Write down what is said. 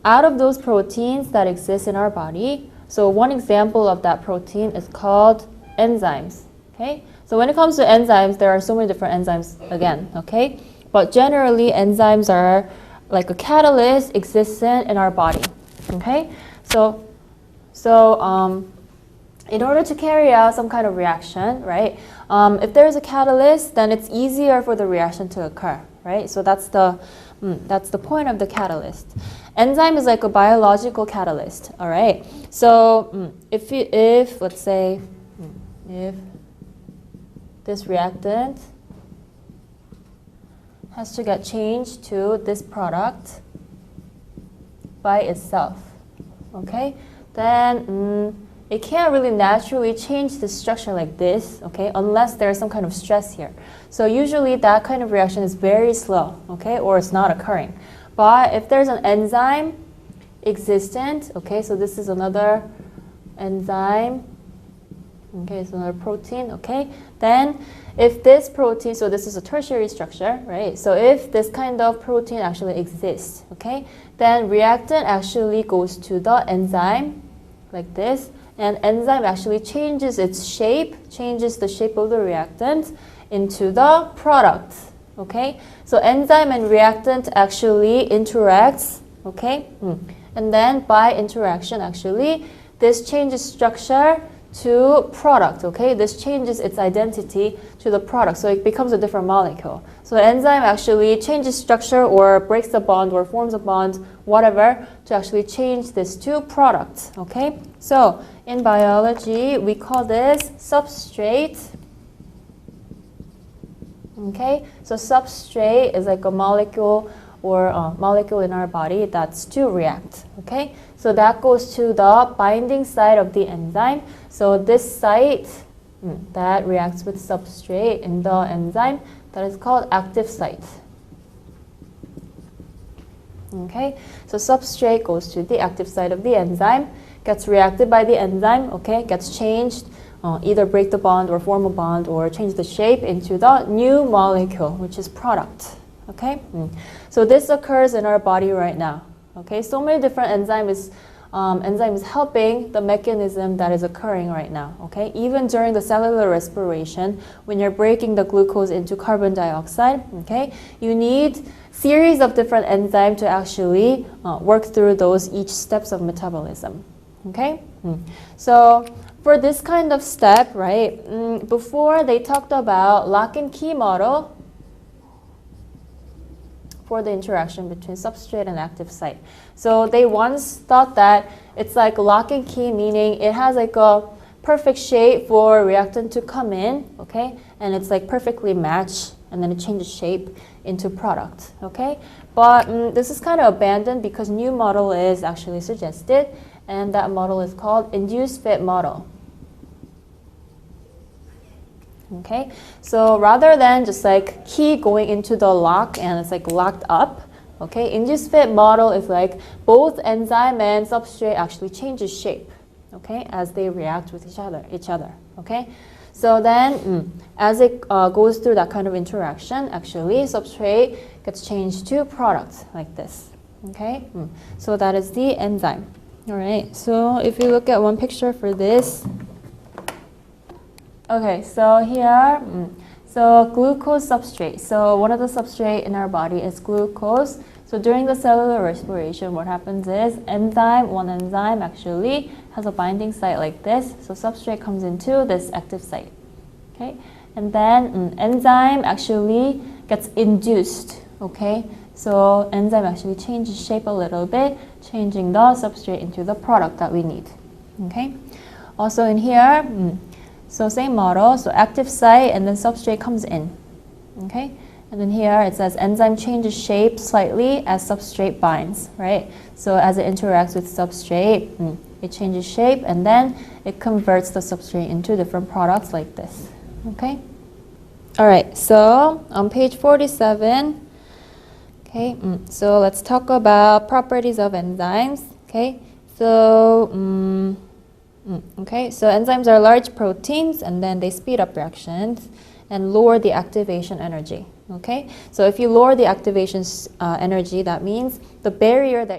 out of those proteins that exist in our body, so one example of that protein is called enzymes. Okay? So when it comes to enzymes, there are so many different enzymes again. Okay? But generally, enzymes are like a catalyst existent in our body. Okay? So in order to carry out some kind of reaction, right? If there's a catalyst, then it's easier for the reaction to occur, right? So that's the point of the catalyst. Enzyme is like a biological catalyst, all right? So if let's say, if this reactant has to get changed to this product by itself, okay? Then it can't really naturally change the structure like this, okay, unless there's some kind of stress here. So usually that kind of reaction is very slow, okay, or it's not occurring. But if there's an enzyme existent, okay, so this is another enzyme, okay, so another protein, okay, then if this protein, so this is a tertiary structure, right, so if this kind of protein actually exists, okay, then reactant actually goes to the enzyme like this, and enzyme actually changes its shape, changes the shape of the reactant into the product, okay? So enzyme and reactant actually interacts, okay? And then by interaction, actually, this changes structure to product, okay? This changes its identity to the product, so it becomes a different molecule. So the enzyme actually changes structure or breaks the bond or forms a bond, whatever, to actually change this to product, okay? So in biology, we call this substrate, okay? So substrate is like a molecule or a molecule in our body that's to react, okay? So that goes to the binding site of the enzyme. So this site that reacts with substrate in the enzyme, that is called active site. Okay, so substrate goes to the active site of the enzyme, gets reacted by the enzyme, okay, gets changed, either break the bond or form a bond or change the shape into the new molecule, which is product. Okay, so this occurs in our body right now. Okay, so many different enzymes helping the mechanism that is occurring right now. Okay, even during the cellular respiration, when you're breaking the glucose into carbon dioxide, okay, you need series of different enzymes to actually work through those each steps of metabolism. Okay, so for this kind of step, right, before they talked about lock and key model for the interaction between substrate and active site. So they once thought that it's like lock and key, meaning it has like a perfect shape for reactant to come in, okay, and it's like perfectly matched, and then it changes shape into product, okay. But this is kind of abandoned because new model is actually suggested, and that model is called induced fit model. Okay, so rather than just like key going into the lock and it's like locked up, okay, induced fit model is like both enzyme and substrate actually changes shape, okay, as they react with each other, okay. So then as it goes through that kind of interaction, actually substrate gets changed to product like this, okay. So that is the enzyme. All right, so if you look at one picture for this, okay, so here, so glucose substrate. So one of the substrate in our body is glucose. So during the cellular respiration, what happens is one enzyme actually has a binding site like this. So substrate comes into this active site, okay? And then enzyme actually gets induced, okay? So enzyme actually changes shape a little bit, changing the substrate into the product that we need, okay? Also in here, so same model, so active site and then substrate comes in, okay? And then here it says enzyme changes shape slightly as substrate binds, right? So as it interacts with substrate, it changes shape and then it converts the substrate into different products like this, okay? All right, so on page 47, okay, so let's talk about properties of enzymes, okay? So, okay, so enzymes are large proteins and then they speed up reactions and lower the activation energy, okay? So if you lower the activation energy, that means the barrier that